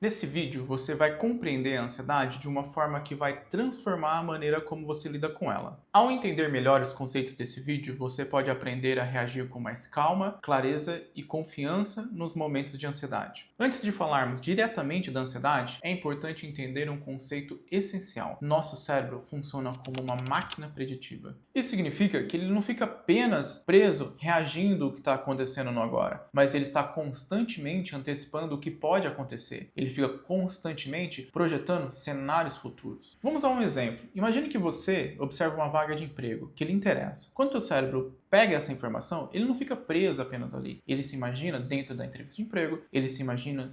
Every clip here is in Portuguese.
Nesse vídeo, você vai compreender a ansiedade de uma forma que vai transformar a maneira como você lida com ela. Ao entender melhor os conceitos desse vídeo, você pode aprender a reagir com mais calma, clareza e confiança nos momentos de ansiedade. Antes de falarmos diretamente da ansiedade, é importante entender um conceito essencial. Nosso cérebro funciona como uma máquina preditiva. Isso significa que ele não fica apenas preso reagindo ao que está acontecendo no agora, mas ele está constantemente antecipando o que pode acontecer. Ele fica constantemente projetando cenários futuros. Vamos a um exemplo. Imagine que você observa uma vaga de emprego que lhe interessa. Quando o seu cérebro pega essa informação, ele não fica preso apenas ali. Ele se imagina dentro da entrevista de emprego, ele se imagina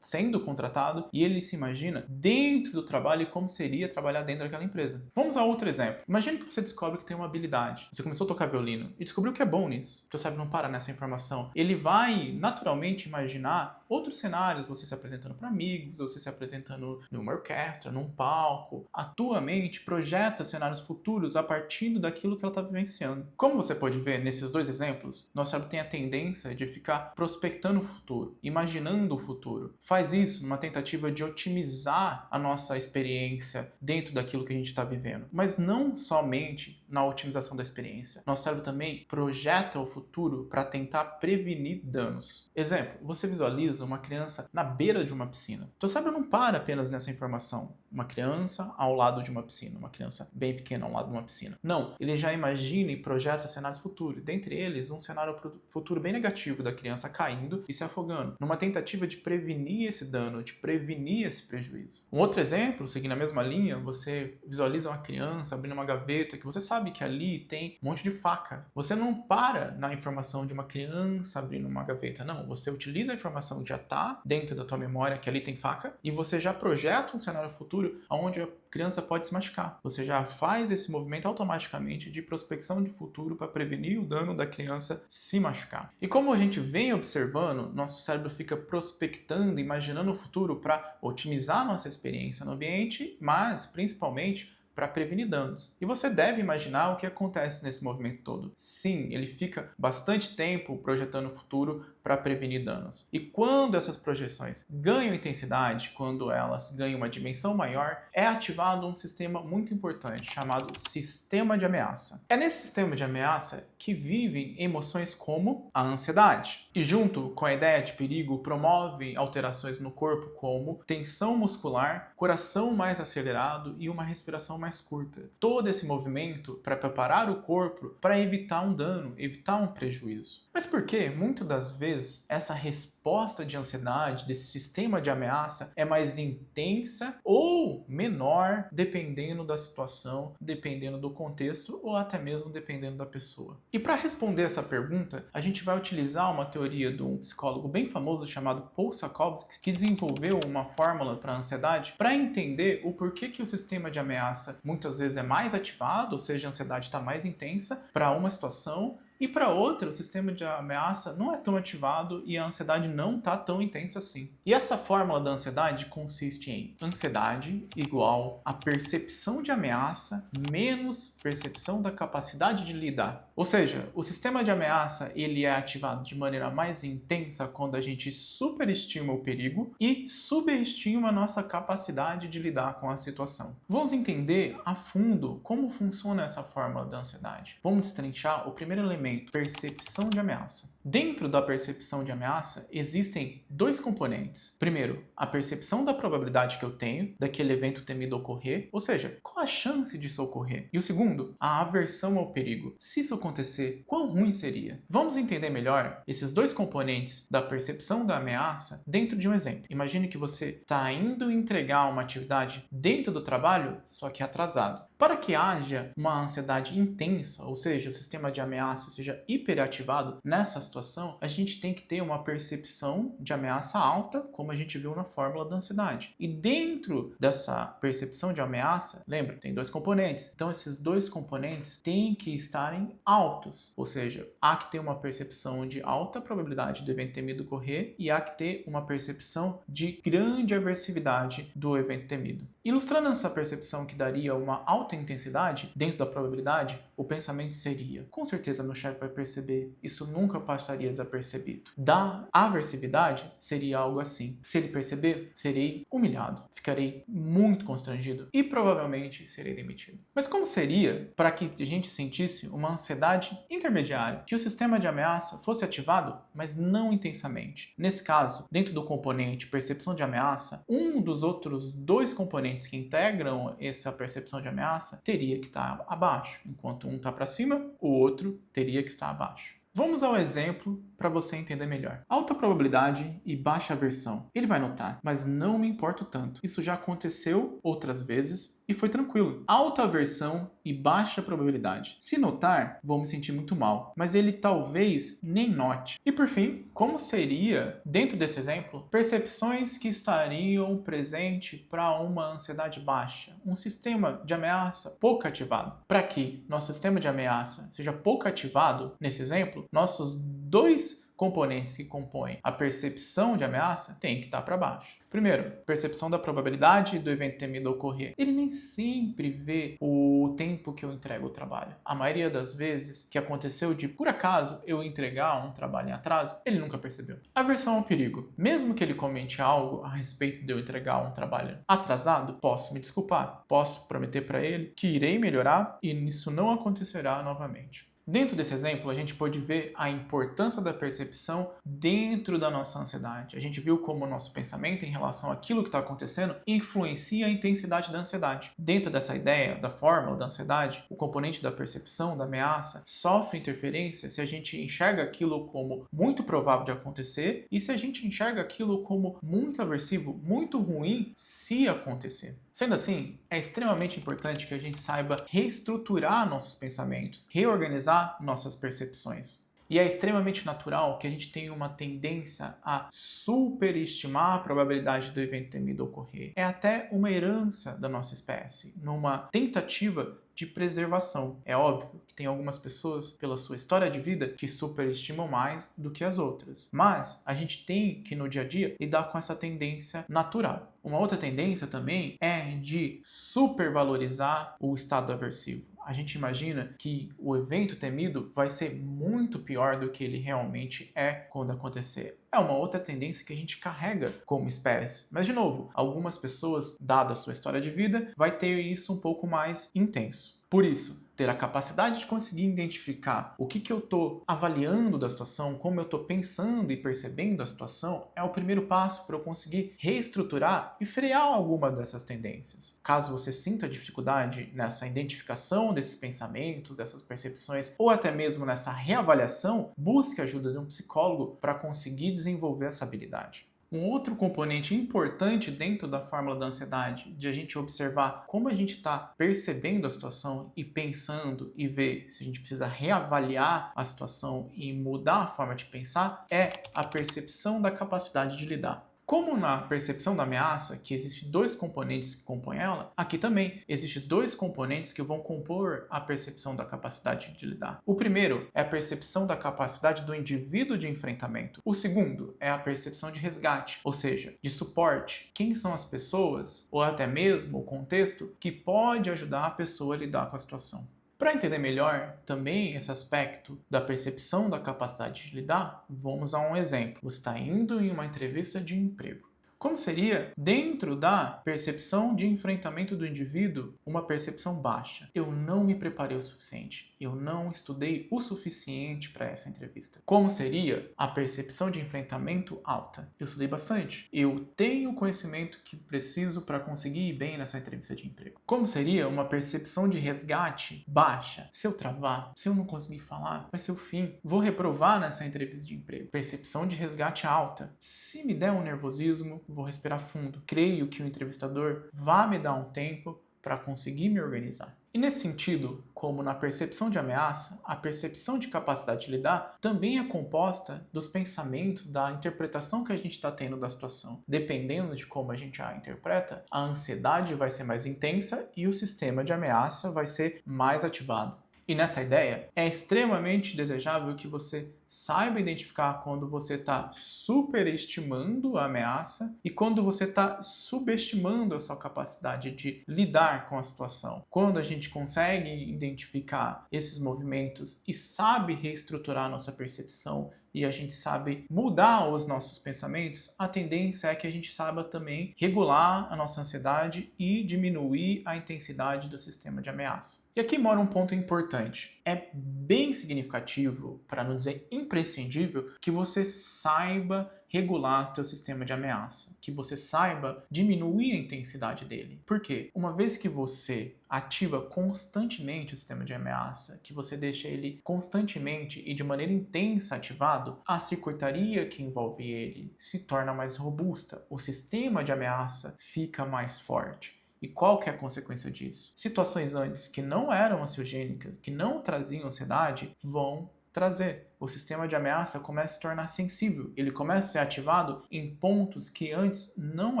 sendo contratado e ele se imagina dentro do trabalho e como seria trabalhar dentro daquela empresa. Vamos a outro exemplo. Imagine que você descobre que tem uma habilidade. Você começou a tocar violino e descobriu que é bom nisso. O seu cérebro não para nessa informação. Ele vai naturalmente imaginar outros cenários, você se apresentando para amigos, você se apresentando numa orquestra, num palco. A tua mente projeta cenários futuros a partir daquilo que ela está vivenciando. Como você pode ver nesses dois exemplos, nosso cérebro tem a tendência de ficar prospectando o futuro, imaginando o futuro. Faz isso numa tentativa de otimizar a nossa experiência dentro daquilo que a gente está vivendo. Mas não somente na otimização da experiência. Nosso cérebro também projeta o futuro para tentar prevenir danos. Exemplo, você visualiza uma criança na beira de uma piscina. Seu cérebro não para apenas nessa informação. Uma criança ao lado de uma piscina, uma criança bem pequena ao lado de uma piscina. Não, ele já imagina e projeta cenários futuros. Dentre eles, um cenário futuro bem negativo da criança caindo e se afogando, numa tentativa de prevenir esse dano, de prevenir esse prejuízo. Um outro exemplo, seguindo a mesma linha, você visualiza uma criança abrindo uma gaveta que você sabe que ali tem um monte de faca. Você não para na informação de uma criança abrindo uma gaveta, não. Você utiliza a informação que já está dentro da tua memória que ali tem faca e você já projeta um cenário futuro onde a criança pode se machucar. Você já faz esse movimento automaticamente de prospecção de futuro para prevenir o dano da criança se machucar. E como a gente vem observando, nosso cérebro fica prospectando, imaginando o futuro para otimizar nossa experiência no ambiente, mas principalmente para prevenir danos. E você deve imaginar o que acontece nesse movimento todo. Sim, ele fica bastante tempo projetando o futuro para prevenir danos. E quando essas projeções ganham intensidade, quando elas ganham uma dimensão maior, é ativado um sistema muito importante chamado sistema de ameaça. É nesse sistema de ameaça que vivem emoções como a ansiedade. E junto com a ideia de perigo, promove alterações no corpo como tensão muscular, coração mais acelerado e uma respiração mais curta. Todo esse movimento para preparar o corpo para evitar um dano, evitar um prejuízo. Mas por que, muitas das vezes, essa resposta de ansiedade, desse sistema de ameaça, é mais intensa ou menor, dependendo da situação, dependendo do contexto ou até mesmo dependendo da pessoa? E para responder essa pergunta, a gente vai utilizar uma teoria de um psicólogo bem famoso chamado Paul Sakovsky, que desenvolveu uma fórmula para a ansiedade para entender o porquê que o sistema de ameaça muitas vezes é mais ativado, ou seja, a ansiedade está mais intensa para uma situação, e para outra, o sistema de ameaça não é tão ativado e a ansiedade não está tão intensa assim. E essa fórmula da ansiedade consiste em ansiedade igual a percepção de ameaça menos percepção da capacidade de lidar. Ou seja, o sistema de ameaça ele é ativado de maneira mais intensa quando a gente superestima o perigo e subestima a nossa capacidade de lidar com a situação. Vamos entender a fundo como funciona essa fórmula da ansiedade. Vamos destrinchar o primeiro elemento, percepção de ameaça. Dentro da percepção de ameaça, existem dois componentes. Primeiro, a percepção da probabilidade que eu tenho daquele evento temido ocorrer, ou seja, qual a chance disso ocorrer? E o segundo, a aversão ao perigo. Se isso acontecer, quão ruim seria? Vamos entender melhor esses dois componentes da percepção da ameaça dentro de um exemplo. Imagine que você está indo entregar uma atividade dentro do trabalho, só que atrasado. Para que haja uma ansiedade intensa, ou seja, o sistema de ameaça seja hiperativado nessa situação, a gente tem que ter uma percepção de ameaça alta, como a gente viu na fórmula da ansiedade. E dentro dessa percepção de ameaça, lembra, tem dois componentes. Então, esses dois componentes têm que estarem altos, ou seja, há que ter uma percepção de alta probabilidade do evento temido ocorrer e há que ter uma percepção de grande aversividade do evento temido. Ilustrando essa percepção que daria uma alta alta intensidade, dentro da probabilidade, o pensamento seria: com certeza meu chefe vai perceber, isso nunca passaria desapercebido. Da aversividade, seria algo assim: se ele perceber, serei humilhado, ficarei muito constrangido e provavelmente serei demitido. Mas como seria para que a gente sentisse uma ansiedade intermediária, que o sistema de ameaça fosse ativado, mas não intensamente? Nesse caso, dentro do componente percepção de ameaça, um dos outros dois componentes que integram essa percepção de ameaça teria que estar abaixo. Enquanto um está para cima, o outro teria que estar abaixo. Vamos ao exemplo para você entender melhor. Alta probabilidade e baixa aversão. Ele vai notar, mas não me importo tanto. Isso já aconteceu outras vezes e foi tranquilo. Alta aversão e baixa probabilidade. Se notar, vou me sentir muito mal, mas ele talvez nem note. E por fim, como seria, dentro desse exemplo, percepções que estariam presentes para uma ansiedade baixa? Um sistema de ameaça pouco ativado. Para que nosso sistema de ameaça seja pouco ativado, nesse exemplo, nossos dois componentes que compõem a percepção de ameaça têm que estar para baixo. Primeiro, percepção da probabilidade do evento temido ocorrer. Ele nem sempre vê o tempo que eu entrego o trabalho. A maioria das vezes que aconteceu de, por acaso, eu entregar um trabalho em atraso, ele nunca percebeu. Aversão ao perigo. Mesmo que ele comente algo a respeito de eu entregar um trabalho atrasado, posso me desculpar. Posso prometer para ele que irei melhorar e isso não acontecerá novamente. Dentro desse exemplo, a gente pode ver a importância da percepção dentro da nossa ansiedade. A gente viu como o nosso pensamento em relação àquilo que está acontecendo influencia a intensidade da ansiedade. Dentro dessa ideia, da fórmula da ansiedade, o componente da percepção, da ameaça, sofre interferência se a gente enxerga aquilo como muito provável de acontecer e se a gente enxerga aquilo como muito aversivo, muito ruim se acontecer. Sendo assim, é extremamente importante que a gente saiba reestruturar nossos pensamentos, reorganizar nossas percepções. E é extremamente natural que a gente tenha uma tendência a superestimar a probabilidade do evento temido ocorrer. É até uma herança da nossa espécie, numa tentativa de preservação. É óbvio que tem algumas pessoas, pela sua história de vida, que superestimam mais do que as outras. Mas a gente tem que, no dia a dia, lidar com essa tendência natural. Uma outra tendência também é de supervalorizar o estado aversivo. A gente imagina que o evento temido vai ser muito pior do que ele realmente é quando acontecer. É uma outra tendência que a gente carrega como espécie. Mas, de novo, algumas pessoas, dada a sua história de vida, vai ter isso um pouco mais intenso. Por isso, ter a capacidade de conseguir identificar o que eu estou avaliando da situação, como eu estou pensando e percebendo a situação, é o primeiro passo para eu conseguir reestruturar e frear alguma dessas tendências. Caso você sinta dificuldade nessa identificação desses pensamentos, dessas percepções, ou até mesmo nessa reavaliação, busque a ajuda de um psicólogo para conseguir desenvolver essa habilidade. Um outro componente importante dentro da fórmula da ansiedade, de a gente observar como a gente está percebendo a situação e pensando e ver se a gente precisa reavaliar a situação e mudar a forma de pensar, é a percepção da capacidade de lidar. Como na percepção da ameaça, que existem dois componentes que compõem ela, aqui também existem dois componentes que vão compor a percepção da capacidade de lidar. O primeiro é a percepção da capacidade do indivíduo de enfrentamento. O segundo é a percepção de resgate, ou seja, de suporte. Quem são as pessoas, ou até mesmo o contexto, que pode ajudar a pessoa a lidar com a situação. Para entender melhor também esse aspecto da percepção da capacidade de lidar, vamos a um exemplo. Você está indo em uma entrevista de emprego. Como seria, dentro da percepção de enfrentamento do indivíduo, uma percepção baixa? Eu não me preparei o suficiente. Eu não estudei o suficiente para essa entrevista. Como seria a percepção de enfrentamento alta? Eu estudei bastante. Eu tenho o conhecimento que preciso para conseguir ir bem nessa entrevista de emprego. Como seria uma percepção de resgate baixa? Se eu travar, se eu não conseguir falar, vai ser o fim. Vou reprovar nessa entrevista de emprego. Percepção de resgate alta. Se me der um nervosismo, vou respirar fundo. Creio que o entrevistador vai me dar um tempo para conseguir me organizar. E nesse sentido, como na percepção de ameaça, a percepção de capacidade de lidar também é composta dos pensamentos, da interpretação que a gente está tendo da situação. Dependendo de como a gente a interpreta, a ansiedade vai ser mais intensa e o sistema de ameaça vai ser mais ativado. E nessa ideia, é extremamente desejável que você saiba identificar quando você está superestimando a ameaça e quando você está subestimando a sua capacidade de lidar com a situação. Quando a gente consegue identificar esses movimentos e sabe reestruturar a nossa percepção e a gente sabe mudar os nossos pensamentos, a tendência é que a gente saiba também regular a nossa ansiedade e diminuir a intensidade do sistema de ameaça. E aqui mora um ponto importante. É bem significativo, para não dizer imprescindível, que você saiba regular teu sistema de ameaça, que você saiba diminuir a intensidade dele. Por quê? Uma vez que você ativa constantemente o sistema de ameaça, que você deixa ele constantemente e de maneira intensa ativado, a circuitaria que envolve ele se torna mais robusta, o sistema de ameaça fica mais forte. E qual que é a consequência disso? Situações antes que não eram ansiogênicas, que não traziam ansiedade, vão trazer. O sistema de ameaça começa a se tornar sensível. Ele começa a ser ativado em pontos que antes não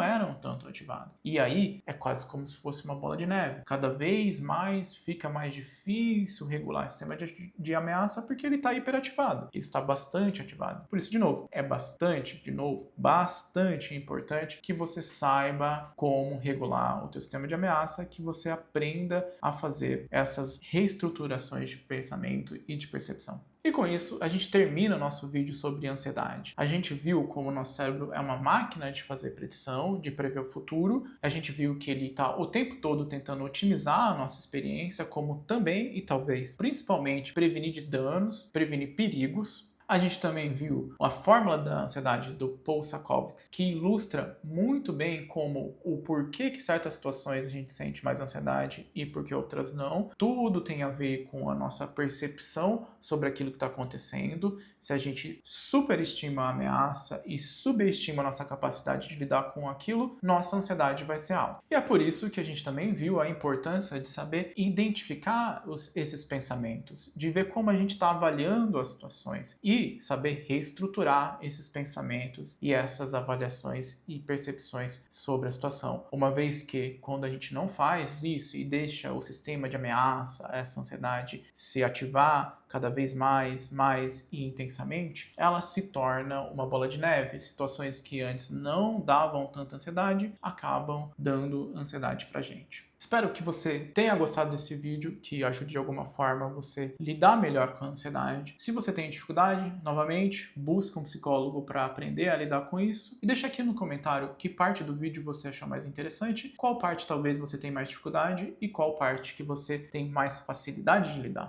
eram tanto ativados. E aí é quase como se fosse uma bola de neve. Cada vez mais fica mais difícil regular o sistema de ameaça porque ele está hiperativado. Ele está bastante ativado. Por isso, de novo, é bastante importante que você saiba como regular o teu sistema de ameaça, que você aprenda a fazer essas reestruturações de pensamento e de percepção. E com isso, a gente termina o nosso vídeo sobre ansiedade. A gente viu como o nosso cérebro é uma máquina de fazer predição, de prever o futuro. A gente viu que ele está o tempo todo tentando otimizar a nossa experiência, como também, e talvez principalmente, prevenir de danos, prevenir perigos. A gente também viu a fórmula da ansiedade do Paul Sakovsky, que ilustra muito bem como o porquê que certas situações a gente sente mais ansiedade e por que outras não. Tudo tem a ver com a nossa percepção sobre aquilo que está acontecendo. Se a gente superestima a ameaça e subestima a nossa capacidade de lidar com aquilo, nossa ansiedade vai ser alta. E é por isso que a gente também viu a importância de saber identificar esses pensamentos, de ver como a gente está avaliando as situações e saber reestruturar esses pensamentos e essas avaliações e percepções sobre a situação. Uma vez que, quando a gente não faz isso e deixa o sistema de ameaça, essa ansiedade, se ativar cada vez mais e intensamente, ela se torna uma bola de neve. Situações que antes não davam tanta ansiedade, acabam dando ansiedade pra gente. Espero que você tenha gostado desse vídeo, que ajude de alguma forma você lidar melhor com a ansiedade. Se você tem dificuldade, novamente, busque um psicólogo para aprender a lidar com isso. E deixa aqui no comentário que parte do vídeo você achou mais interessante, qual parte talvez você tenha mais dificuldade e qual parte que você tem mais facilidade de lidar.